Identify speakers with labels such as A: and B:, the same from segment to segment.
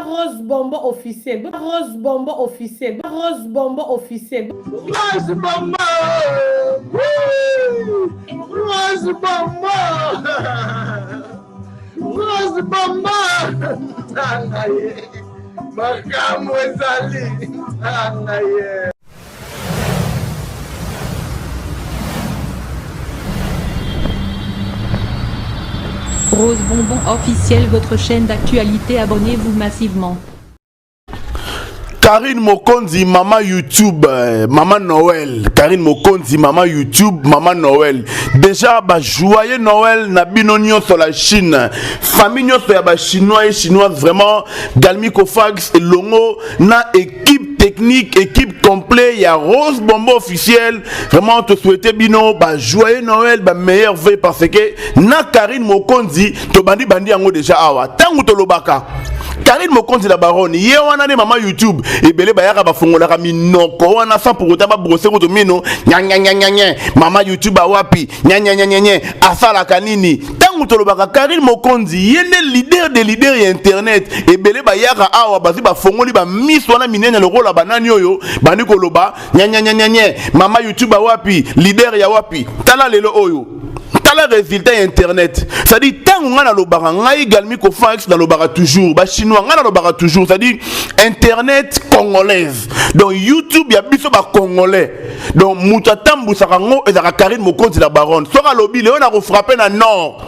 A: Rose Bombo officiel. Rose Bombo officiel. Rose Bombo officiel.
B: Rose Bombo. Rose Bombo. Rose Bombo. Makamu ezali.
C: Rose Bonbon officiel, votre chaîne d'actualité, abonnez-vous massivement.
D: Karine Mokonzi, maman YouTube, maman Noël. Karine Mokonzi, maman YouTube, maman Noël. Déjà, joyeux Noël, na binonio sur la Chine. Famille sur la chinois et chinoise, vraiment. Galmi Kofax et Longo, na équipe technique, équipe complète. Il y a Rose Bombo officiel. Vraiment, te souhaiter bino, joyeux Noël, meilleur vœu parce que na Karine Mokonzi, to bandi yango déjà awa. Tangu to lobaka. Karine Mokonzi la baronne, ye wana ne mama YouTube et belé bayaka ba fongola ka minoko wana sans pour autant ba brosser ko to mino nya mama YouTube awapi nya asala kanini tangu to lobaka Karine Mokonzi yende leader de leader ya internet et belé bayaka awa bazi ba fongoli ba miss wana minenya lokola banani oyo bandi ko loba nya mama YouTube awapi leader ya wapi tala lelo oyo tala résultat internet ça dit tangu ngana lobaka ngai galmi ko fax dans lobaka toujours ba chinois ngana lobaka toujours ça dit internet congolaise donc YouTube ya biso ba congolais donc mutatambu sakango ezaka Karine Mokonzi la baronne soka lobi le on a refrappé na nord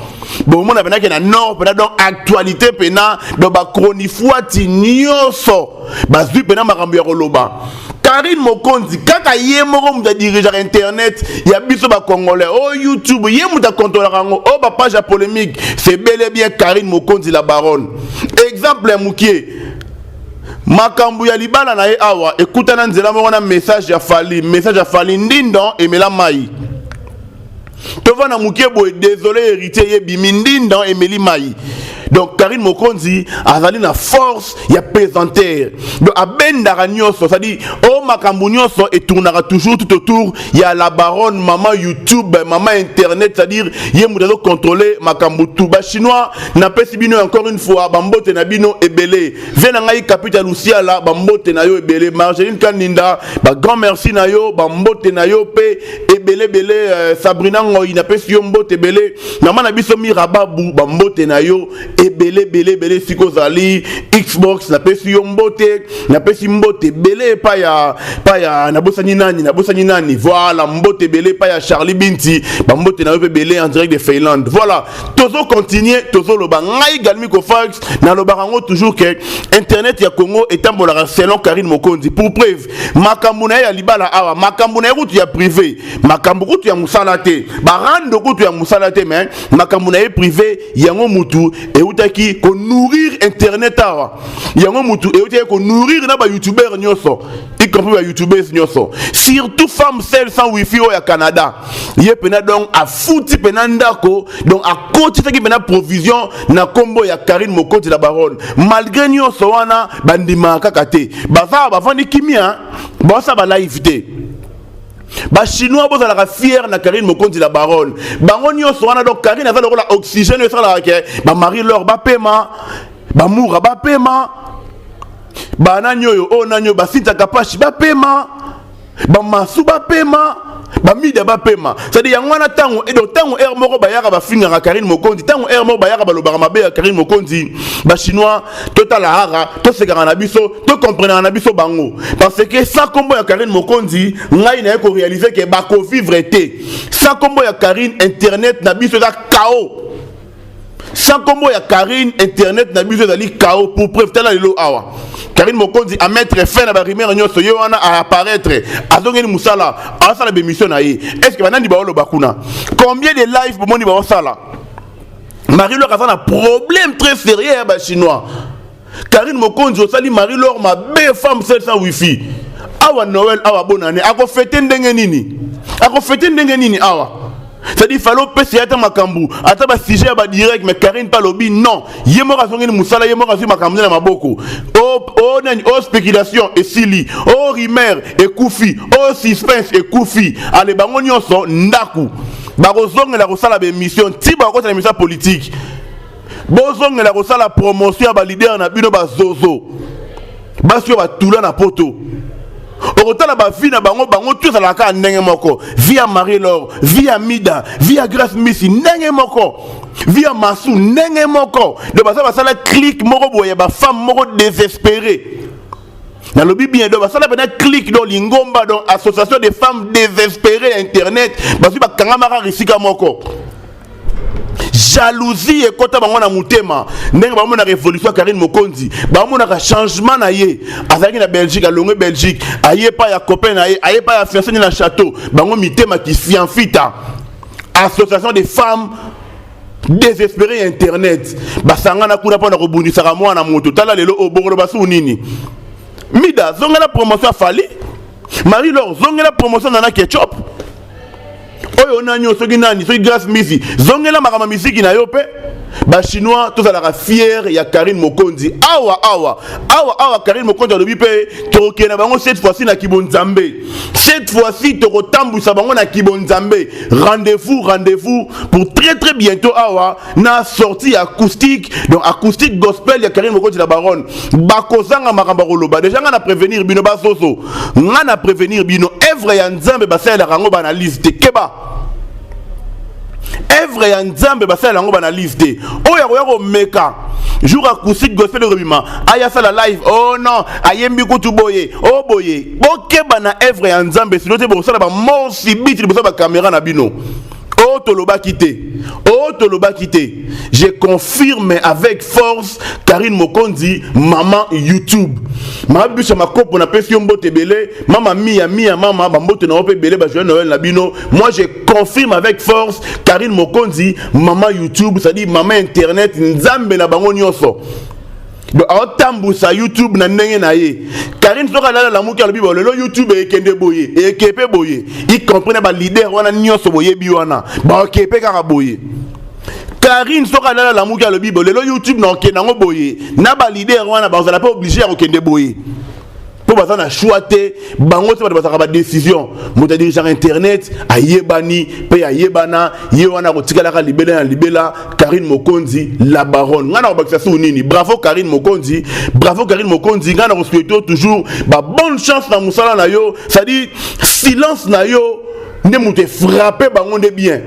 D: bon mon avena ke na nord pena donc actualité pena do ba chronifuati nyoso bazui pena makambo ya koloba Karine Mokonzi kaka ye moko muta dirigeant internet ya biso ba congolais oh YouTube ye muta contrôler rango oh ba page polémique c'est bel et bien Karine Mokonzi la baronne exemple mukie makambu ya libala na ye awa ekutana nzela moko na message ya fali ndindo emela mai tovana mukie boy désolé héritier ye bimi ndindo emeli mai. Donc Karine Mokonzi azali na force ya pesanteur donc abendaka nyonso ça dit oh makambu nyonso et tournera toujours tout autour ya la baronne maman YouTube maman internet c'est à dire ye mudazo contrôler makambu tout ba chinois na pesi bino encore une fois bambote na bino ebele vena ngai capitale Lucia la bambote na yo ebele Marceline Kaninda ba grand merci na yo bambote na yo pe ebele Sabrina Ngoyi na pesi yo mbote ebele na mana biso mirababu bambote na yo belé siko zali Xbox na pesi yo mbote na pesi mbote belé pa ya na bosani nani voilà mbote belé pa ya Charlie Binti ba mbote na yo belé en direct de Finlande voilà tozo continuer tozo loba ngai galmi ko fax na loba rango toujours que internet ya Congo etambola selon Karine Mokonzi pour preuve makambu na ya libala awa makambu na route ya privé makambu route ya musala te ba rando route ya musala te mais makambu na privé yango mutu et utaki ko nourrir internet awa yango mutu et utaki ko nourrir na ba youtubeur nyoso y compris ba youtubeurs nyoso surtout femme celle sans wifi au ya Canada ye pena donc a fouti pena ndako donc a côté qui pena provision na kombo ya Karine Mokonzi la baronne malgré nyoso wana bandima kakate baza ba vandi kimia ba sa ba live te ba chinois boza la fier na Karine Mokonzi la baronne bango nyonso wana donc Karine azala ko la oxygène ça la ke ba Marie Laure ba pema ba Moura ba pema ba nanyo o nanyo ba Sinta Kapashi ba pema ba Masu ba pema ba Mida ba pema ça dit yangwana tango et donc tango air moko ba yaka ba finga Karine Mokonzi tango air moko ba yaka ba lobaka mabe ya Karine Mokonzi ba chinois total hara to sekara na biso to comprendre na biso bango parce que sans combo ya Karine Mokonzi ngai na ko réaliser que ba ko vivre été sans combo ya Karine internet na biso da chaos sans combo ya Karine internet na biso dali chaos pour preuve tala lelo awa Karine Mokonzi a mettre fin à la rumeur nyoso yo wana à apparaître azongeli musala a sala bémission na ye est-ce que banani ba olo bakuna combien de live pour moni ba sala Marie-Laure a un problème très sérieux ba chinois Karine Mokonzi osali Marie-Laure ma belle femme celle sans wifi awa Noël awa bonne année ako fêter ndenge nini awa c'est-à-dire il fallait passer à makambu ata ba sujet ba direct mais Karine pas lobby non yemo razongeni musala yemo razu makambu na maboko oh spéculation et sili oh rumeur et koufi oh suspense et koufi ale bango nyonso ndaku ba rozongela ko sala ba émission ti ba ko sala émission politique bozongela kosala promotion ya ba leader na bino bazozo basio batula na poto okotala ba vie na bango tout ezalaka ndenge moko via Marie-Laure via Mida via Grace Missy ndenge moko via Masu ndenge moko de basala clique moko boye ba femme moko désespérée na lobi bien do basala bena clique dans lingomba dans association des femmes désespérées internet basu bakanga maka risika moko jalousie et kota bango na mutema ndenge bango na révolution Karine Mokonzi bango na changement na ye azaki na Belgique a longue Belgique aye pa ya copain na ye aye pa ya fiancé na château bango mitema ki fianfita association des femmes désespérées internet basanga na kuna pona kobundisa ka mwana moto tala lelo obongolo basu nini Mida zonga la promotion fali Marie-Laure zonga la promotion na ketchup oyo nanyo soki nani soki Grace Missy zongela makama misiki na yo pe ba chinois tous ala fier ya Karine Mokonzi awa Karine Mokonzi alobi pe toke na bango cette fois-ci na Kibonzambe cette fois-ci toko tambusa bango na Kibonzambe rendez-vous pour très bientôt awa na sortie acoustique donc acoustique gospel ya Karine Mokonzi la baronne bakozanga makamba koloba déjà nga na prévenir bino basoso nga na prévenir bino evre ya nzambe basala rango bana liste keba Evre ya nzambe basala lango bana liste oya ko meka jour acoustique gospel rebima aya sala live oh non ayembi kutu boye oh boye bokeba na evre ya nzambe sinon te bosala ba mosi biti bosala ba caméra na bino oh toloba quitté je confirme avec force Karine Mokonzi maman YouTube ma bicha makopo na pesi mbote belé mama mia mama bambote na ope belé ba joyeux Noël na bino moi je confirme avec force Karine Mokonzi maman YouTube c'est-à-dire maman internet nzambe na bango nyonso do aotambusa YouTube na ndenge na ye Karine soka la muki alobi bolelo YouTube ekende boye ekepe boye il comprend ba leader wana nyonso boye bi wana ba ekepe kaka boye Karine soka la muki alobi bolelo YouTube na okenda ngo boye na ba leader wana ba zala pas obligé à okende boye pour baza na choité bango te ba ba décision moto dirigeant internet ayebani pe ayebana ye wana kotikala ka libela Karine Mokonzi la baronne ngana bakisa su nini bravo Karine Mokonzi ngana ko souhaiter toujours ba bonne chance na musala na yo ça dit silence na yo ne moute frappé bango de bien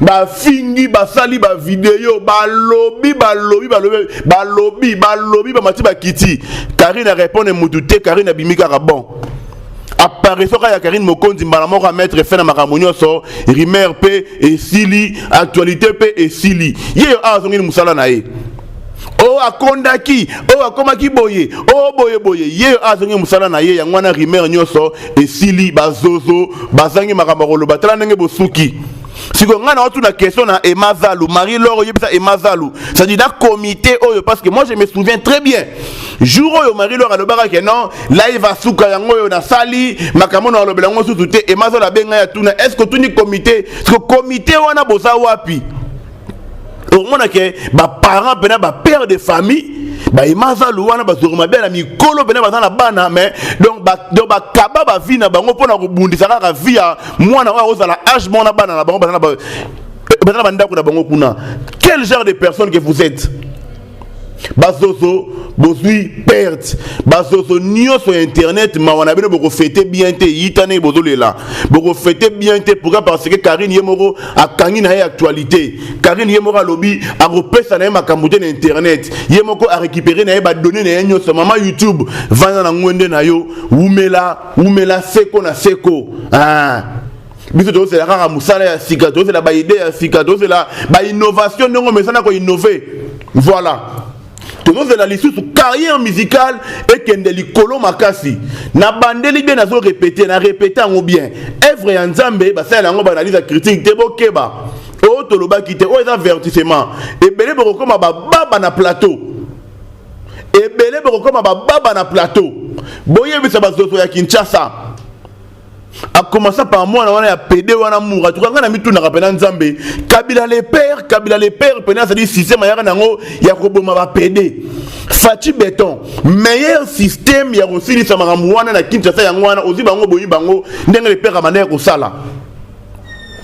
D: ba fingi ba sali ba vidéo ba lobby ba mati ba kiti Karine répond mutute Karine abimika ka bon apparaissant ya Karine Mokonzi mbala moko mettre fin na makamonyo so rimer pe et sili actualité pe et sili ye azongi musala na ye oh akondaki oh akomaki boye oh boye ye azongi musala na ye ya ngwana rimer nyoso et sili bazozo bazangi makamaro batala ndenge bosuki siko ngana otu na question na Emazalu Marie-Laure yebisa Emazalu ça dit da comité oyo parce que moi je me souviens très bien jour oyo Marie-Laure alobaka ke non live asuka yango oyo na sali makamona olobela ngo sutu te Emazalu abenga ya tuna est-ce que tuni comité parce que comité wana boza wapi au moins que ba parents bena ba père de famille ba Emazalu wana bazoruma bela mikolo bena bazana bana mais donc ba kaba ba vie na bango pona kobundisa kaka via mwana wa ozala âge mona bana na bango bazana ba ndako na bango kuna quel genre de personne que vous êtes bazozo bozui perte bazozo nyoso internet mawana bino boko fêter bien te yitane bozolela boko fêter bien te pourquoi parce que Karine Yemoro akangi na actualité Karine Yemoro lobi a repesa na makambuté na internet Yemoko a récupérer na ba donner na nyoso mama YouTube vana na ngwende na yo umela seko na seko biso to c'est la rare musala ya sika to c'est la ba idée ya sika to c'est la ba innovation ndongo mesana ko innover voilà tout c'est la lisusu carrière musicale et kendeli kolo makasi na bandeli bien nazo répéter en bien œuvre ya nzambe ba sala ngo ba analyse critique te bokeba o to loba kite o eza avertissement et belé bokoma ba baba na plateau et belé bokoma ba baba na plateau boye bisa bazoto ya Kinshasa a commencé par moi on a pédé wana moura tout quand on a mis tout na rappeler nzambe Kabila les pères pena ça dit système ya nango ya koboma ba pédé Fati béton meilleur système ya aussi li sama wana na Kinshasa ya ngwana ozi bango boyi bango ndenge les pères amane ko sala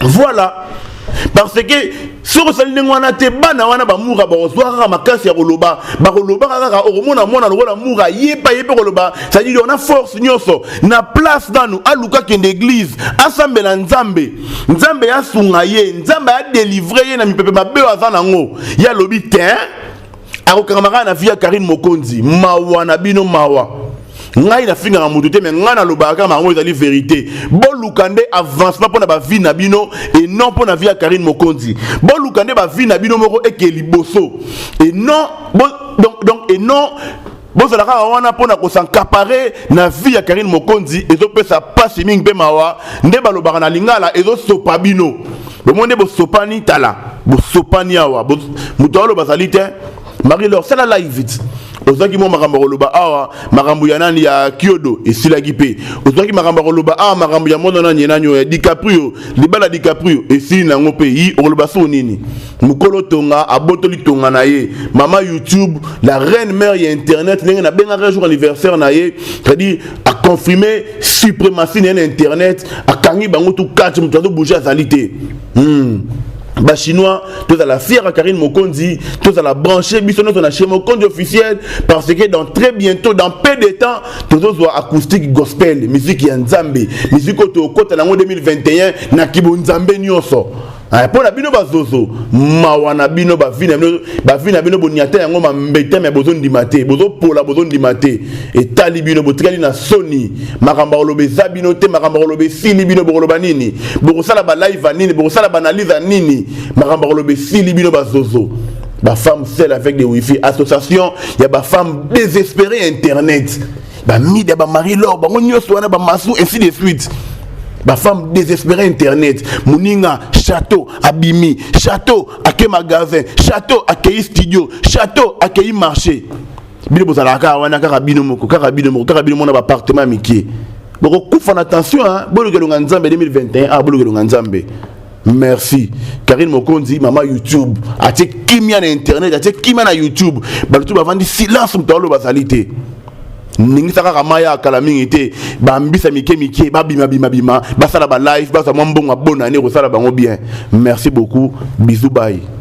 D: voilà parce que si on s'aligne wana te bana wana ba moura ba ozwa makasi ya koloba ba koloba kaka oromona mona lokola moura yepa koloba, ça dit on a force nyoso na place dans nous aluka kende église asambela nzambe nzambe ya sunga ye nzambe ya délivrer ye na mipepe mabe azana ngo ya lobi te akokamaka na via Karine Mokonzi mawa na bino mawa ngai na finga mutu te mais ngai na lobaka ma ngo ezali vérité bolukande avancement pour na ba vie na bino et non pour na via Karine Mokonzi bolukande ba vie na bino moko ekeli boso et non donc et non bon ça la wana pour na ko s'encaparer na vie ya Karine Mokonzi ezo pesa passe mingi pe mawa nde balobaka na lingala ezo sopa bino bomonde bo sopani tala bo sopani awa bo mutolo bazali te Marie Laure c'est la live vite ozaki mo makambo koloba awa makambo ya nani ya Kyodo esilaki pe ozaki makambo koloba awa makambo ya mono nani nanyo ya DiCaprio libala DiCaprio esili nango pe yi okoloba so nini mukolo tonga abotoli tonga na ye mama YouTube la reine mère ya internet ndenge na benga jour anniversaire na ye c'est-à-dire a confirmé suprématie na internet akangi bango tout catch muto to bouger azalité ba chinois tous à la fière à Karine Mokonzi tous à la brancher bisono na chez Mokonzi officiel parce que dans très bientôt dans peu de temps tous aux acoustique gospel musique ya nzambe musique au côté en 2021 na kibo nzambe nyonso pour la bino bazozo mawana bino ba vina bino boniata yango mambete me bozo ndimate bozo pola bozo ndimate et tali bino botikali na soni makamba olobe zabino te makamba olobe sili bino boloba nini bokosala ba live nini bokosala ba analyse nini makamba olobe sili bino bazozo ba femme seule avec des wifi association ya ba femme désespérée internet ba mide ba Marie Laure ba nyoso wana ba masu ainsi de suite. Ba femme désespérée internet muninga château abimi château ake magasin château ake studio château ake marché bino bozala ka wana kaka bino moko mona ba appartement mikie boko kufa na attention hein bolokelo nzambe 2021 bolokelo nzambe. Merci Karine Mokonzi mama YouTube ate kimia na internet ate kimia na YouTube balutu bavandi silence mtalo bazalité ningi saka kamaya kala mingi te bambisa mike babima basala ba live basa mwambonga bona ne ko sala bango bien. Merci beaucoup, bisous bye.